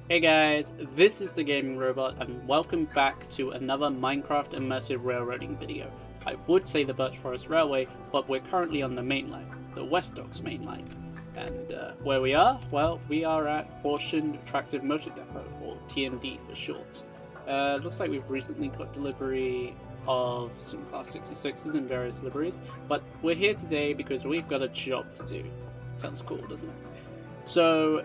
Hey guys, this is the Gaming Robot and welcome back to another Minecraft Immersive Railroading video. I would say the Birch Forest Railway, but we're currently on the mainline, the West Docks mainline. And where we are? Well, we are at Horshand Tractive Motor Depot, or TMD for short. Looks like we've recently got delivery of some Class 66s in various liveries, but we're here today because we've got a job to do. Sounds cool, doesn't it? So,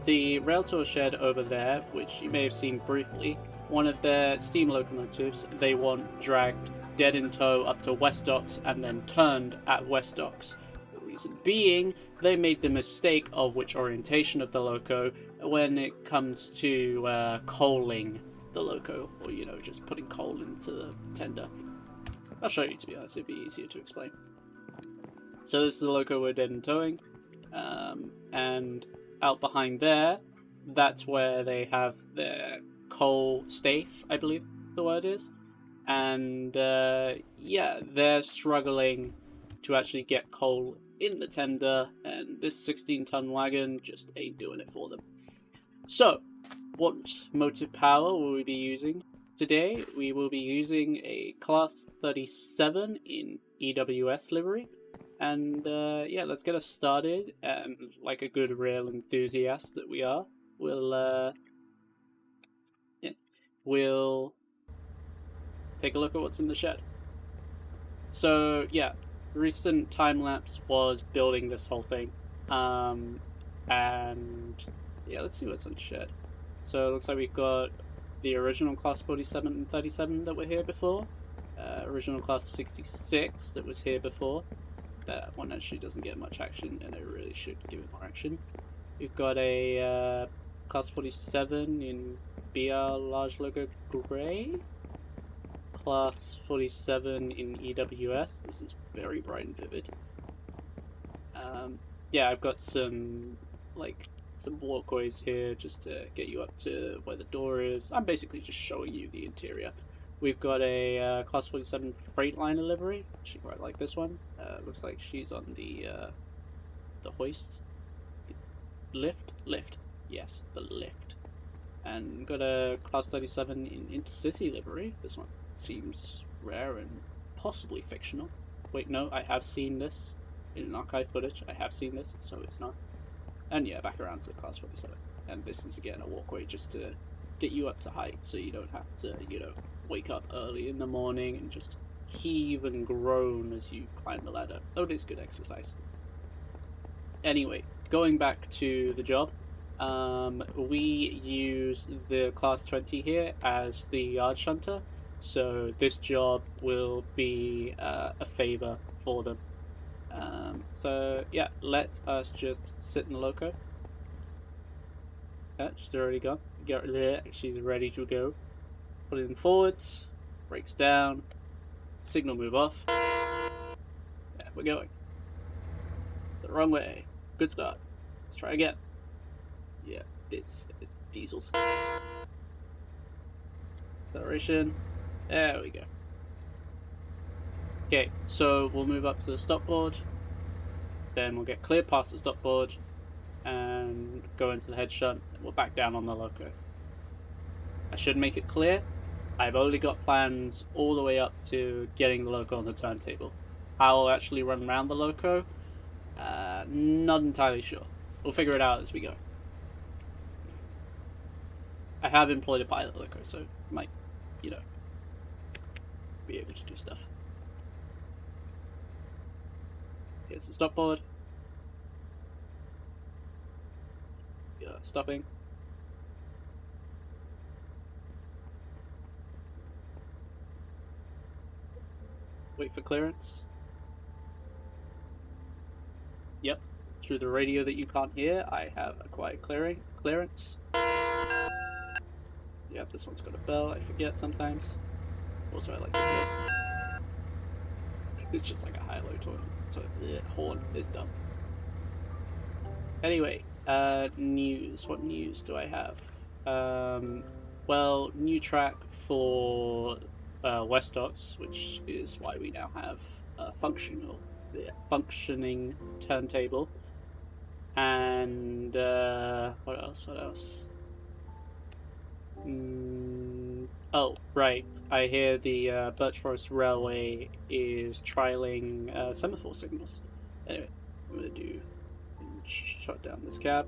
the rail tour shed over there, which you may have seen briefly, one of their steam locomotives, they want dragged dead in tow up to West Docks and then turned at West Docks. The reason being, they made the mistake of which orientation of the loco when it comes to coaling the loco, or, you know, just putting coal into the tender. I'll show you, to be honest, it'd be easier to explain. So this is the loco we're dead in towing. And out behind there, that's where they have their coal staith, I believe the word is. And yeah, they're struggling to actually get coal in the tender, and this 16-ton wagon just ain't doing it for them. So, what motive power will we be using today? We will be using a Class 37 in EWS livery. And yeah, let's get us started. And like a good rail enthusiast that we are, we'll take a look at what's in the shed. So yeah, recent time lapse was building this whole thing, and yeah, let's see what's in the shed. So it looks like we've got the original Class 47 and 37 that were here before, original Class 66 that was here before. That one actually doesn't get much action, and I really should give it more action. We've got a Class 47 in BR Large Logo Grey, Class 47 in EWS. This is very bright and vivid. Yeah, I've got some walkways here just to get you up to where the door is. I'm basically just showing you the interior. We've got a Class 47 Freightliner livery. She quite like this one. Looks like she's on the hoist. Lift? Yes, the lift. And got a Class 37 in Intercity livery. This one seems rare and possibly fictional. Wait, no, I have seen this in archive footage. I have seen this, so it's not. And yeah, back around to the Class 47. And this is again a walkway just to get you up to height, so you don't have to, you know, wake up early in the morning and just heave and groan as you climb the ladder. Oh, it is good exercise. Anyway, going back to the job, we use the Class 20 here as the yard shunter, so this job will be a favor for them. So yeah, let us just sit in the loco. She's already gone. Get there. She's ready to go. Put it in forwards. Brakes down. Signal move off. Yeah, we're going. The wrong way. Good start. Let's try again. Yeah, it's diesels. Acceleration. There we go. Okay, so we'll move up to the stopboard. Then we'll get clear past the stopboard and go into the head shunt, and we'll back down on the loco. I should make it clear, I've only got plans all the way up to getting the loco on the turntable. How I'll actually run around the loco, not entirely sure. We'll figure it out as we go. I have employed a pilot loco, so might, you know, be able to do stuff. Here's the stopboard. Stopping. Wait for clearance. Yep, through the radio that you can't hear, I have acquired clearance. Yep, this one's got a bell, I forget sometimes. Also, I like this. It's just like a high-low horn is dumb. Anyway, news. What news do I have? Well, new track for West Docks, which is why we now have a functioning turntable. And what else? Oh, right. I hear the Birch Forest Railway is trialing semaphore signals. Anyway, I'm gonna do shut down this cab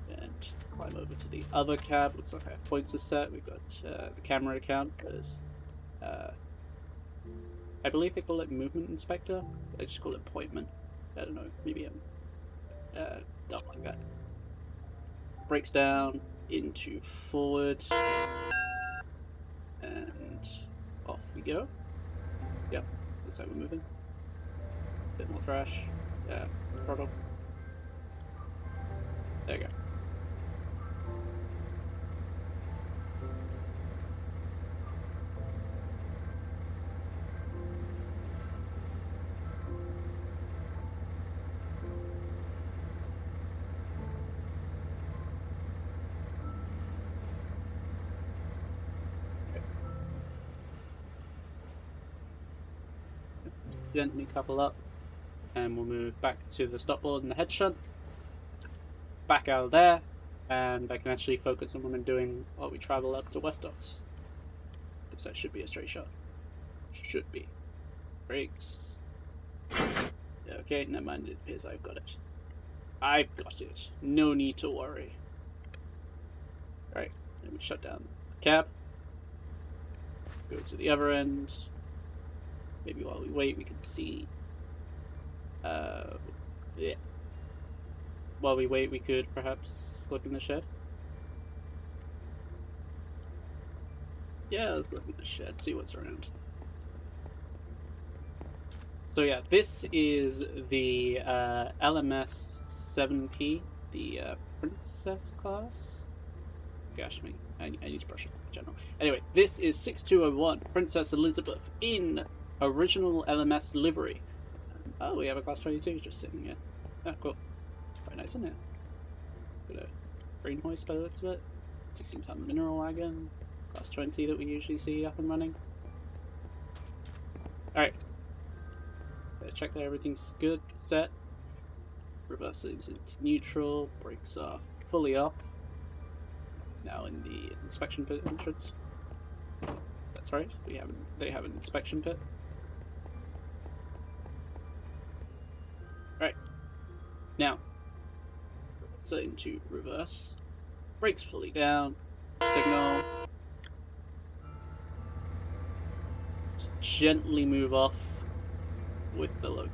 and climb over to the other cab. Looks like our points are set. We've got the camera account. There's, I believe they call it movement inspector. They just call it appointment. I don't know. Maybe I'm dumb like that. Breaks down into forward. And off we go. Yep, looks like we're moving. Bit more thrash. Throttle. There you go. Gently couple up, and we'll move back to the stop board and the head shunt. Back out of there, and I can actually focus on what I'm doing while we travel up to West Docks. Because that should be a straight shot. Should be. Brakes. Okay, never mind, it is. I've got it. I've got it. No need to worry. Alright, let me shut down the cab. Go to the other end. Maybe while we wait, we can see. Yeah. While we wait, we could perhaps look in the shed. Yeah, let's look in the shed, see what's around. So yeah, this is the LMS 7P, the Princess class. Gosh me, I need to brush up in general. Anyway, this is 6201, Princess Elizabeth, in original LMS livery. Oh, we have a class 22 just sitting here. Oh, cool. Quite nice, isn't it? Got a green hoist by the looks of it. 16-ton mineral wagon. Class 20 that we usually see up and running. Alright. Check that everything's good, set. Reverses into neutral, brakes are fully off. Now in the inspection pit entrance. That's right, they have an inspection pit. Right. Now, so into reverse. Brakes fully down. Signal. Just gently move off with the loco.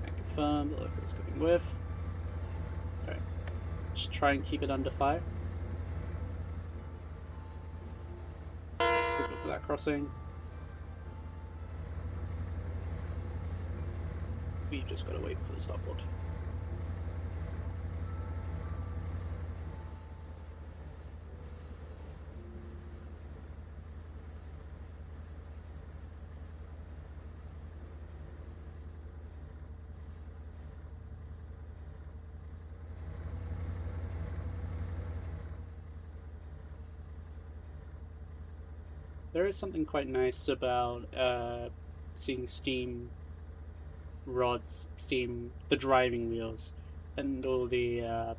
Can confirm the loco is coming with. Alright. Just try and keep it under fire. Good for that crossing. We've just got to wait for the stopboard. There is something quite nice about seeing steam rods, the driving wheels, and all the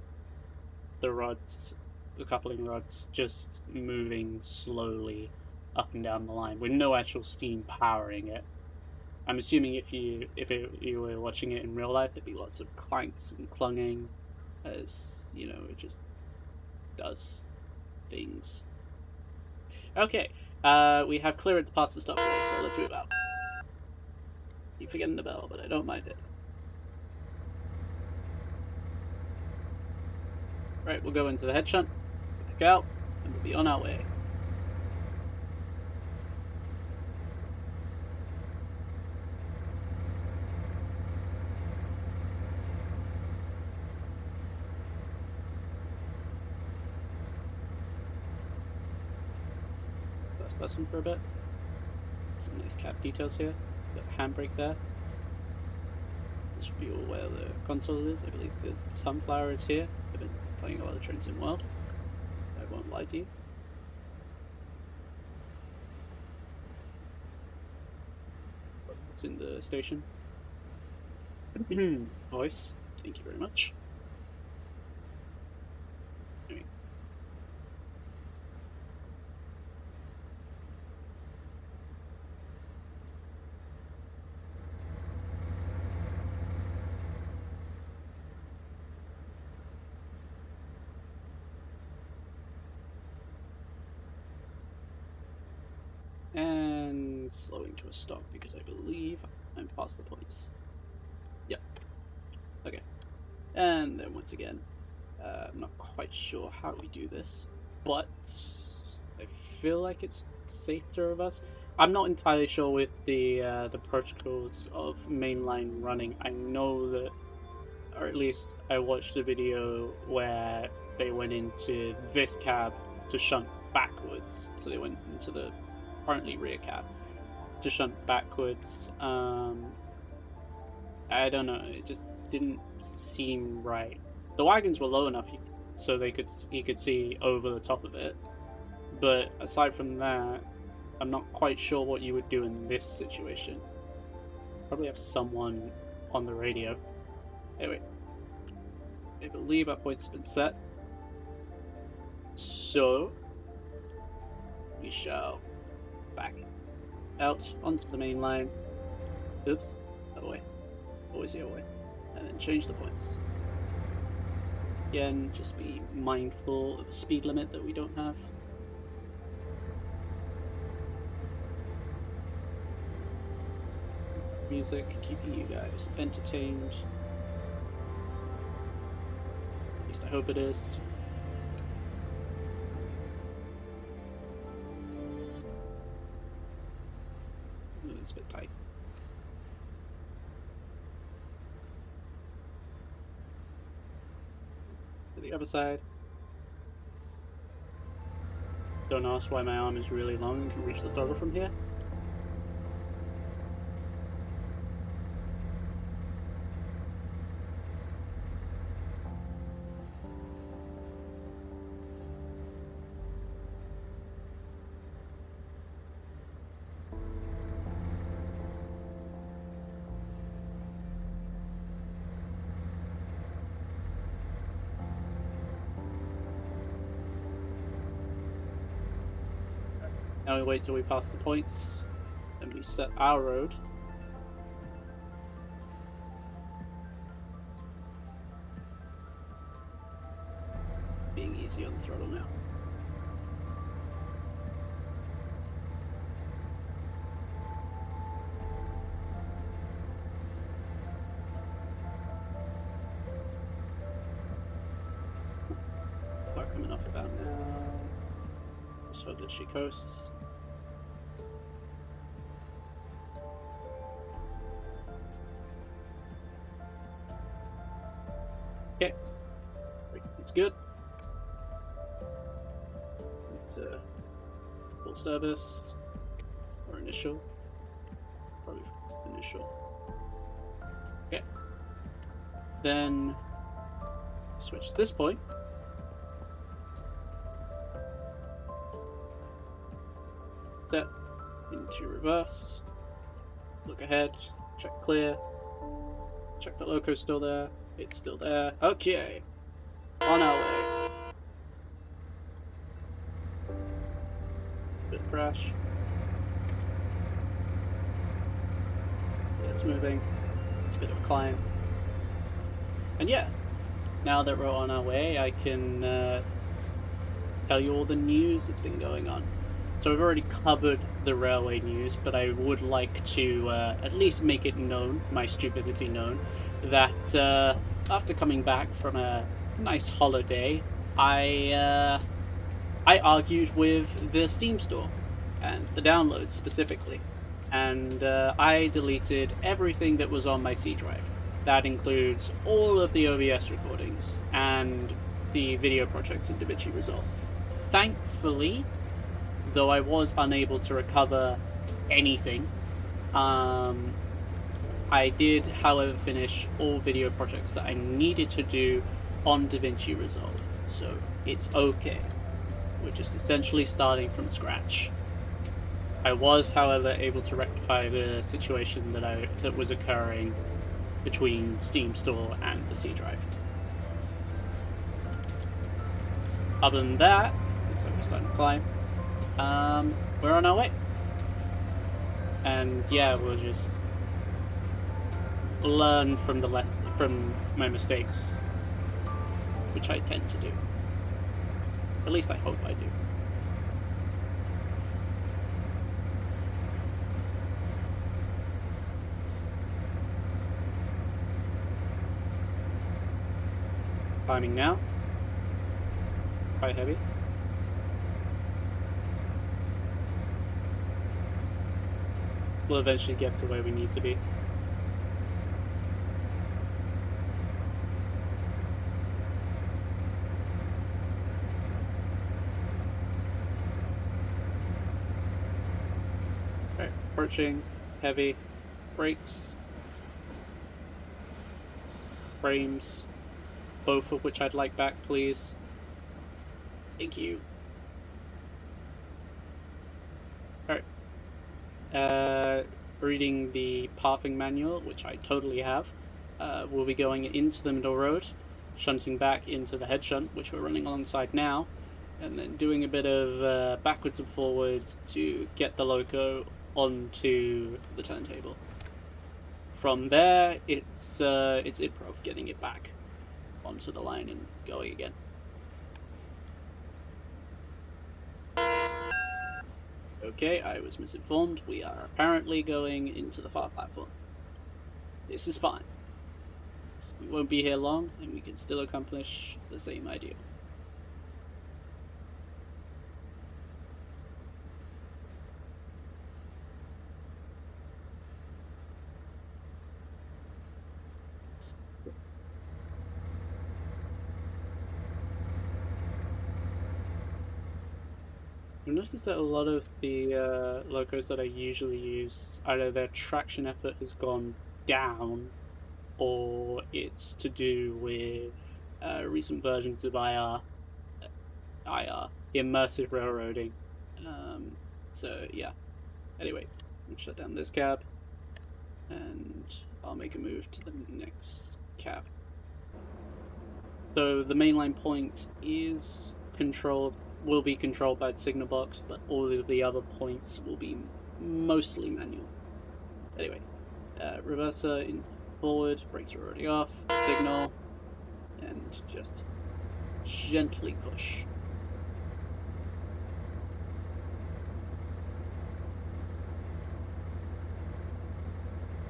rods, the coupling rods, just moving slowly up and down the line with no actual steam powering it. I'm assuming if you were watching it in real life, there'd be lots of clanks and clunging, as you know, it just does things. Okay, we have clearance past the stopboard, so let's move out. Keep forgetting the bell, but I don't mind it. Right, we'll go into the head shunt, back out, and we'll be on our way. First person for a bit. Some nice cab details here. Got a handbrake there. This should be all where the console is. I believe the sunflower is here. I've been playing a lot of Train Sim World. I won't lie to you. What's in the station? Voice. Thank you very much. Anyway, And slowing to a stop because I believe I'm past the points. Yep. Okay. And then once again, I'm not quite sure how we do this, but I feel like it's safe to reverse. I'm not entirely sure with the protocols of mainline running. I know that, or at least I watched a video where they went into this cab to shunt backwards. So they went into the currently rear cab to shunt backwards. I don't know, it just didn't seem right. The wagons were low enough so he could see over the top of it, but aside from that, I'm not quite sure what you would do in this situation. Probably have someone on the radio. Anyway, I believe our points have been set, so we shall back out onto the main line. Oops, that way. Always the other way. And then change the points. Again, just be mindful of the speed limit that we don't have. Music, keeping you guys entertained. At least I hope it is. Ooh, it's a bit tight. To the other side. Don't ask why my arm is really long and can reach the toggle from here. Now we wait till we pass the points, then we set our road. Being easy on the throttle now. Car coming off about now. Just hope that she coasts. Okay, it's good. Into full service or initial, probably initial. Okay, then switch to this point. Set into reverse. Look ahead. Check clear. Check the loco's still there. It's still there. Okay. On our way. Bit crash. Yeah, it's moving. It's a bit of a climb. And yeah, now that we're on our way, I can tell you all the news that's been going on. So we've already covered the railway news, but I would like to at least make it known, my stupidity known, that after coming back from a nice holiday, I argued with the Steam store and the downloads specifically, and I deleted everything that was on my C drive. That includes all of the OBS recordings and the video projects in DaVinci Resolve. Thankfully, though I was unable to recover anything, I did, however, finish all video projects that I needed to do on DaVinci Resolve, so it's okay. We're just essentially starting from scratch. I was, however, able to rectify the situation that was occurring between Steam Store and the C drive. Other than that, looks like we're starting to climb. We're on our way. And yeah, we'll just learn from from my mistakes, which I tend to do. At least I hope I do. Climbing now. Quite heavy. We'll eventually get to where we need to be. Alright, approaching, heavy, brakes, frames, both of which I'd like back, please. Thank you. Alright. Reading the pathing manual, which I totally have. We'll be going into the middle road, shunting back into the head shunt, which we're running alongside now, and then doing a bit of backwards and forwards to get the loco onto the turntable. From there, it's improv, getting it back onto the line and going again. Okay, I was misinformed. We are apparently going into the far platform. This is fine. We won't be here long, and we can still accomplish the same ideal. I've noticed that a lot of the locos that I usually use, either their traction effort has gone down, or it's to do with recent versions of IR, Immersive Railroading. So yeah. Anyway, I'll shut down this cab, and I'll make a move to the next cab. So the mainline point is controlled, will be controlled by the signal box, but all of the other points will be mostly manual. Anyway, reverser in forward, brakes are already off, signal, and just gently push.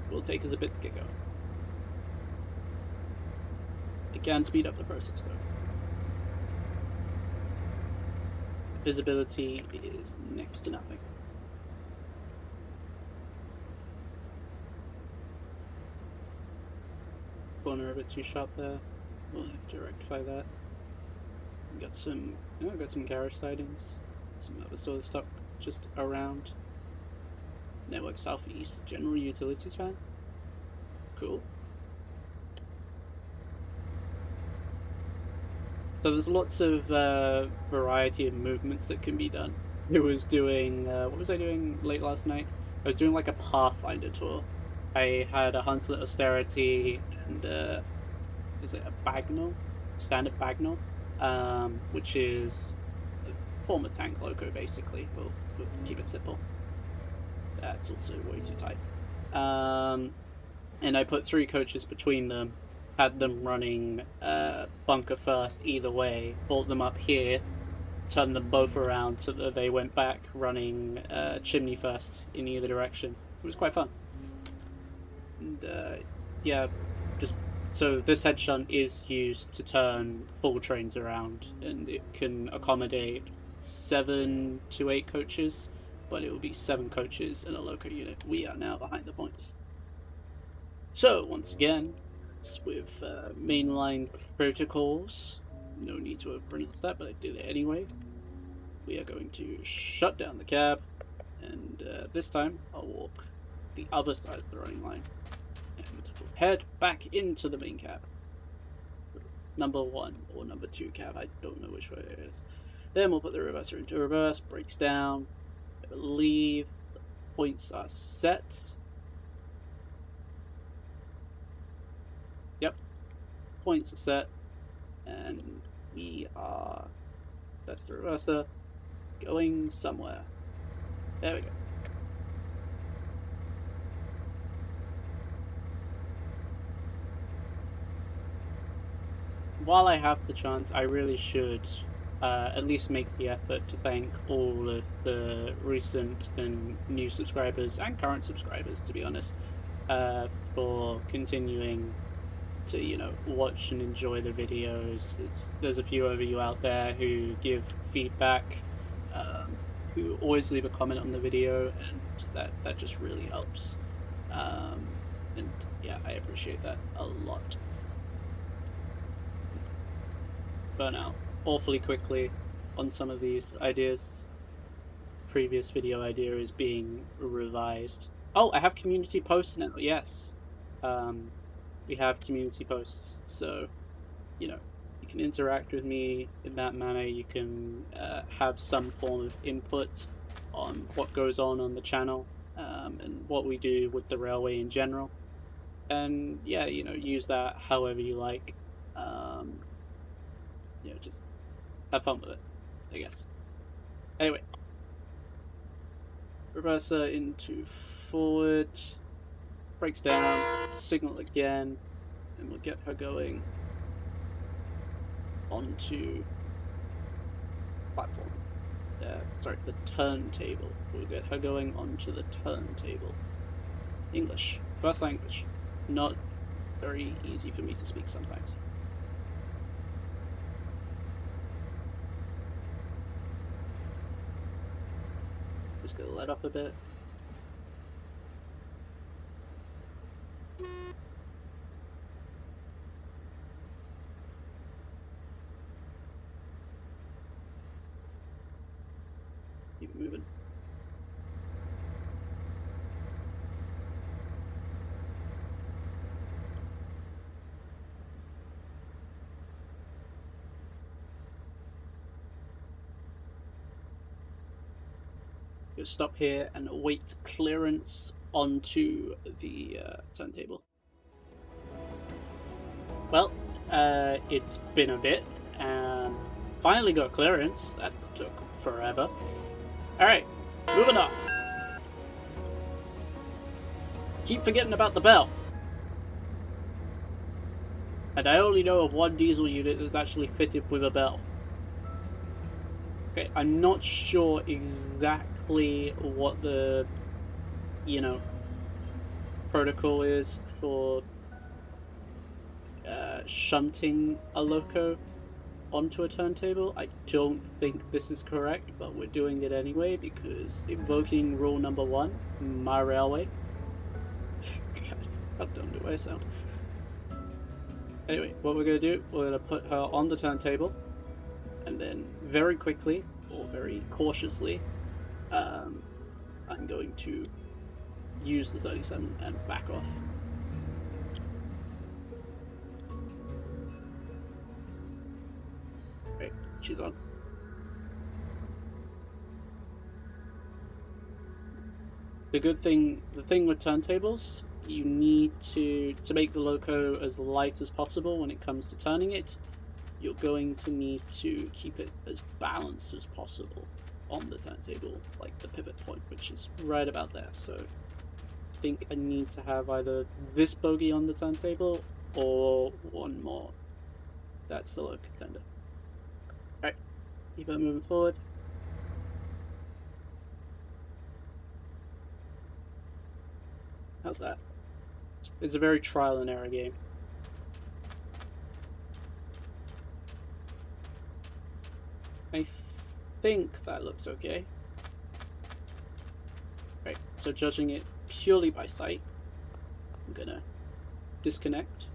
Will take us a bit to get going. It can speed up the process though. Visibility is next to nothing. Corner a bit too sharp there. We'll have to rectify that. Got some carriage sidings, some other sort of stuff just around. Network southeast, general utilities van. Cool. So there's lots of variety of movements that can be done. I was doing, what was I doing late last night? I was doing like a Pathfinder tour. I had a Hunslet Austerity and is it a Bagnall? Standard Bagnall? Which is a form of tank loco basically. We'll keep it simple. That's also way too tight. And I put 3 coaches between them, had them running bunker first either way, brought them up here, turned them both around so that they went back running chimney first in either direction. It was quite fun. And yeah, just so this head shunt is used to turn full trains around, and it can accommodate 7 to 8 coaches, but it will be 7 coaches and a loco unit. We are now behind the points. So once again, with mainline protocols, no need to have pronounced that, but I did it anyway. We are going to shut down the cab, and this time I'll walk the other side of the running line and head back into the main cab. Number 1 or number 2 cab, I don't know which way it is. Then we'll put the reverser into reverse, brakes down. I believe the points are set. Yep, points are set, and we are, that's the reverser, going somewhere. There we go. While I have the chance, I really should at least make the effort to thank all of the recent and new subscribers and current subscribers, to be honest, for continuing to, you know, watch and enjoy the videos. There's a few of you out there who give feedback, who always leave a comment on the video, and that just really helps. And yeah, I appreciate that a lot. Burn out awfully quickly on some of these ideas. Previous video idea is being revised. Oh, I have community posts now. Yes, we have community posts, so you know, you can interact with me in that manner. You can have some form of input on what goes on the channel, and what we do with the railway in general. And yeah, you know, use that however you like. You know, just have fun with it, I guess. Anyway, reverser into forward, breaks down, signal again, and we'll get her going onto platform. Sorry, the turntable. We'll get her going onto the turntable. English, first language. Not very easy for me to speak sometimes. Just gonna let up a bit. Keep moving. Just stop here and await clearance onto the turntable. Well, it's been a bit, and finally got clearance. That took forever. Alright, moving off. Keep forgetting about the bell. And I only know of one diesel unit that's actually fitted with a bell. Okay, I'm not sure exactly what the, you know, protocol is for shunting a loco onto a turntable. I don't think this is correct, but we're doing it anyway because invoking rule number 1, my railway. God, how dumb do I sound? Anyway, what we're going to do, we're going to put her on the turntable, and then very quickly, or very cautiously, I'm going to use the 37 and back off. Right, she's on. The thing with turntables, you need to make the loco as light as possible when it comes to turning it. You're going to need to keep it as balanced as possible on the turntable, like the pivot point, which is right about there. So I think I need to have either this bogey on the turntable or one more. That's the low contender. Alright, keep it moving forward. How's that? It's a very trial and error game. I think that looks okay. Right, so judging it purely by sight, I'm gonna disconnect,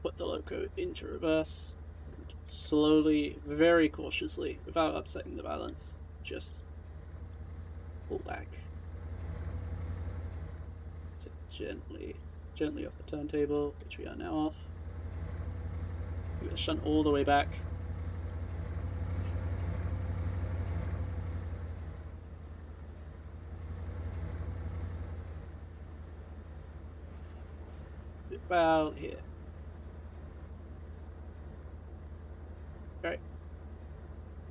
put the loco into reverse, and slowly, very cautiously, without upsetting the balance, just pull back. So gently off the turntable, which we are now off. We're gonna shunt all the way back. About here. Right.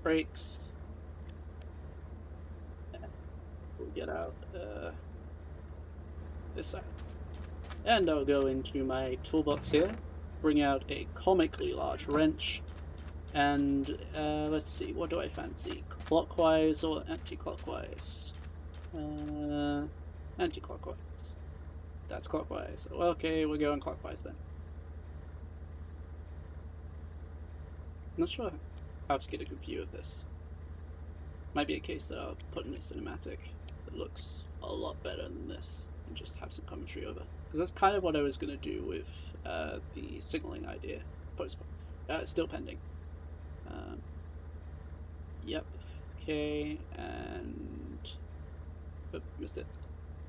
Brakes. We'll get out this side. And I'll go into my toolbox here, bring out a comically large wrench, and let's see, what do I fancy? Clockwise or anti-clockwise? Anti-clockwise. That's clockwise. Okay, we're going clockwise then. not sure how to get a good view of this. Might be a case that I'll put in a cinematic that looks a lot better than this and just have some commentary over. Because that's kind of what I was going to do with the signaling idea. Still pending. Yep. Okay, and... Oh, missed it.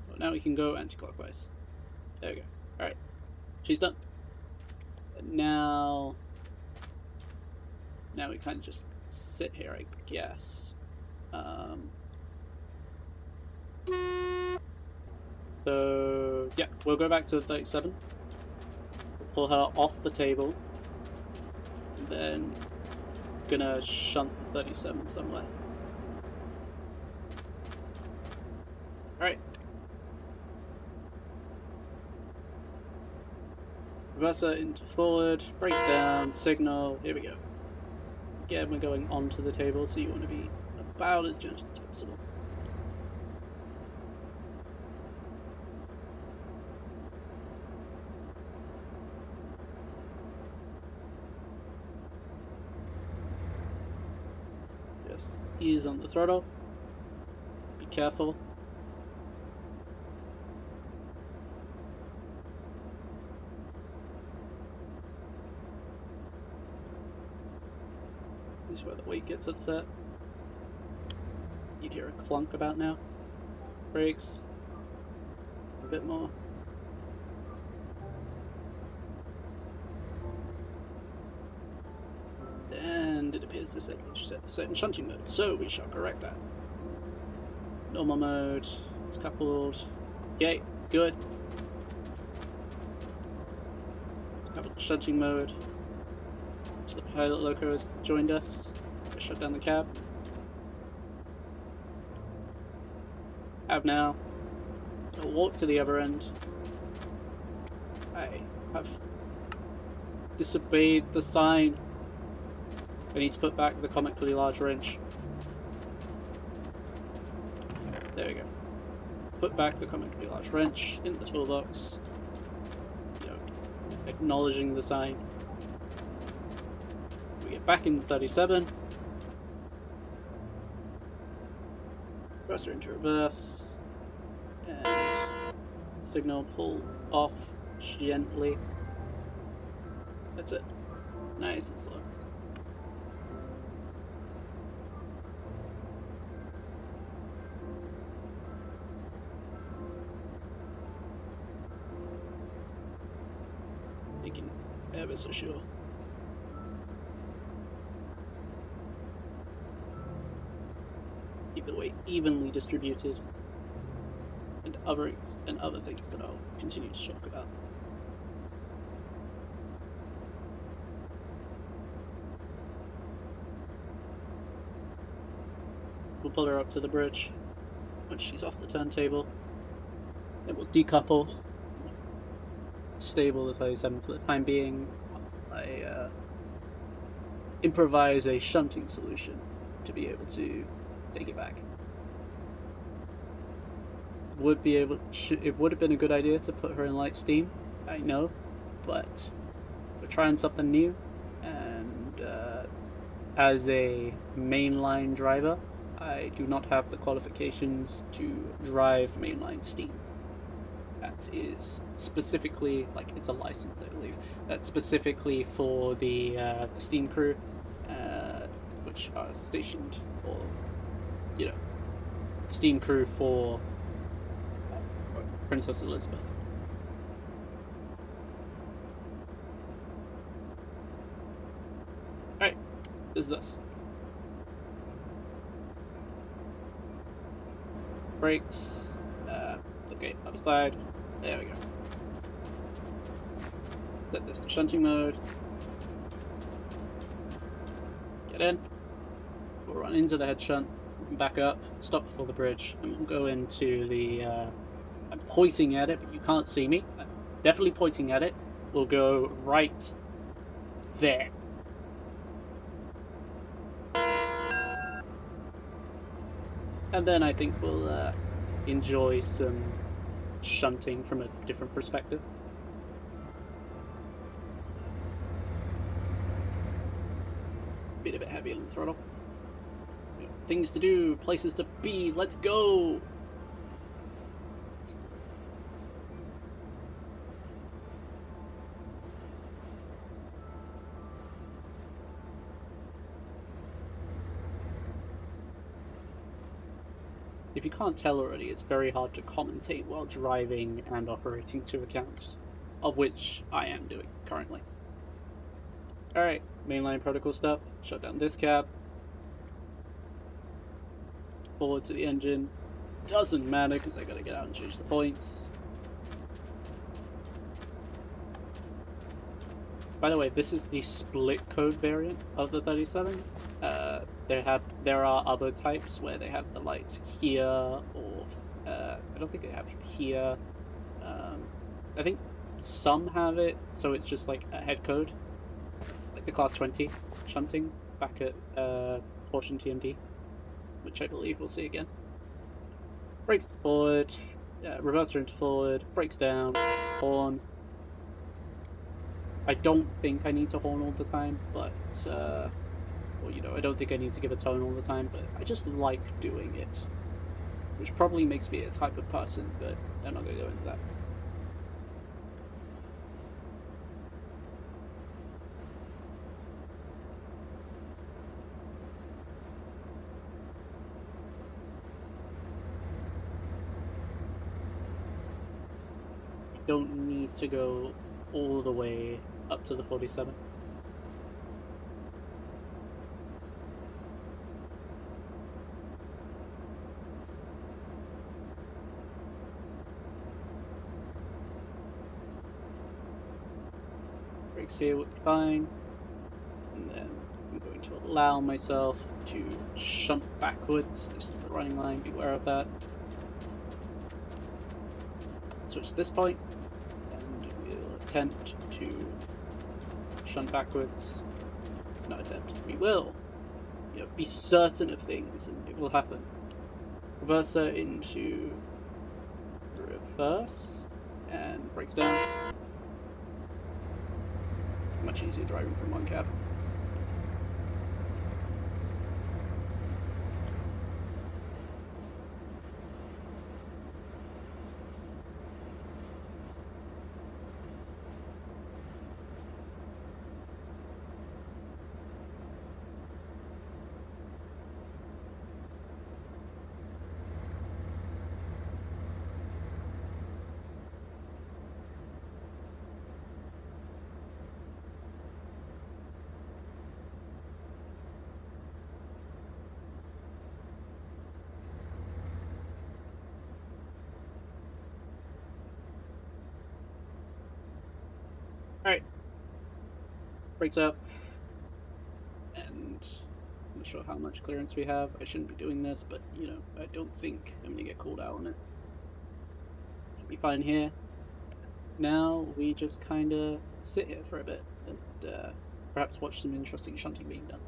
Well, now we can go anti-clockwise. There we go. Alright. She's done. And now we kind of just sit here, I guess. So, yeah, we'll go back to the 37. We'll pull her off the table. And then gonna shunt the 37 somewhere. Alright. Reverser into forward, breaks down, signal, here we go. Again, we're going onto the table, so you want to be about as gentle as possible. Just ease on the throttle. Be careful. This is where the weight gets upset. You'd hear a clunk about now. Brakes. A bit more. And it appears this is set in shunting mode, so we shall correct that. Normal mode, it's coupled. Yay, good. Coupled shunting mode. So the pilot loco has joined us. I shut down the cab. Cab now. I'll walk to the other end. I have disobeyed the sign. I need to put back the comically large wrench. There we go. Put back the comically large wrench in the toolbox. You know, acknowledging the sign. We get back in the 37. Press her into reverse. And signal pull off gently. That's it. Nice and slow. Making ever so sure. Keep the weight evenly distributed, and other things that I'll continue to talk about. We'll pull her up to the bridge once she's off the turntable. Then we'll decouple. Stable the 37 for the time being. I improvise a shunting solution to be able to take it back. It would have been a good idea to put her in light steam, I know, but we're trying something new, and as a mainline driver, I do not have the qualifications to drive mainline steam. That is specifically, like, it's a license, I believe. That's specifically for the steam crew, which are stationed, or, you know, steam crew for Princess Elizabeth. Alright, this is us. Brakes. Okay, other side. There we go. Set this to shunting mode. Get in. We'll run into the head shunt, back up, stop before the bridge, and we'll go into the... I'm pointing at it, but you can't see me. I'm definitely pointing at it. We'll go right there. And then I think we'll enjoy some shunting from a different perspective. Been a bit heavy on the throttle. Things to do, places to be, let's go! If you can't tell already, it's very hard to commentate while driving and operating two accounts, of which I am doing currently. Alright, mainline protocol stuff. Shut down this cab. Forward to the engine. Doesn't matter because I gotta get out and change the points. By the way, this is the split code variant of the 37. There are other types where they have the lights here, or I don't think they have here. I think some have it, so it's just like a head code, like the class 20 shunting back at Horshand TMD, which I believe we'll see again. Brakes to forward, reverser into forward, brakes down, horn. I don't think I need to horn all the time, but, well, you know, I don't think I need to give a tone all the time, but I just like doing it. Which probably makes me a type of person, but I'm not going to go into that. I don't need to go all the way up to the 47. Brakes here would be fine. And then I'm going to allow myself to shunt backwards. This is the running line, beware of that. Switch to this point, and we'll attempt to shunt backwards. Not attempt, we will. You know, be certain of things, and it will happen. Reverser into reverse, and brakes down. Much easier driving from one cab. Alright. Brakes up. And I'm not sure how much clearance we have. I shouldn't be doing this, but, you know, I don't think I'm going to get called out on it. Should be fine here. Now we just kind of sit here for a bit and perhaps watch some interesting shunting being done.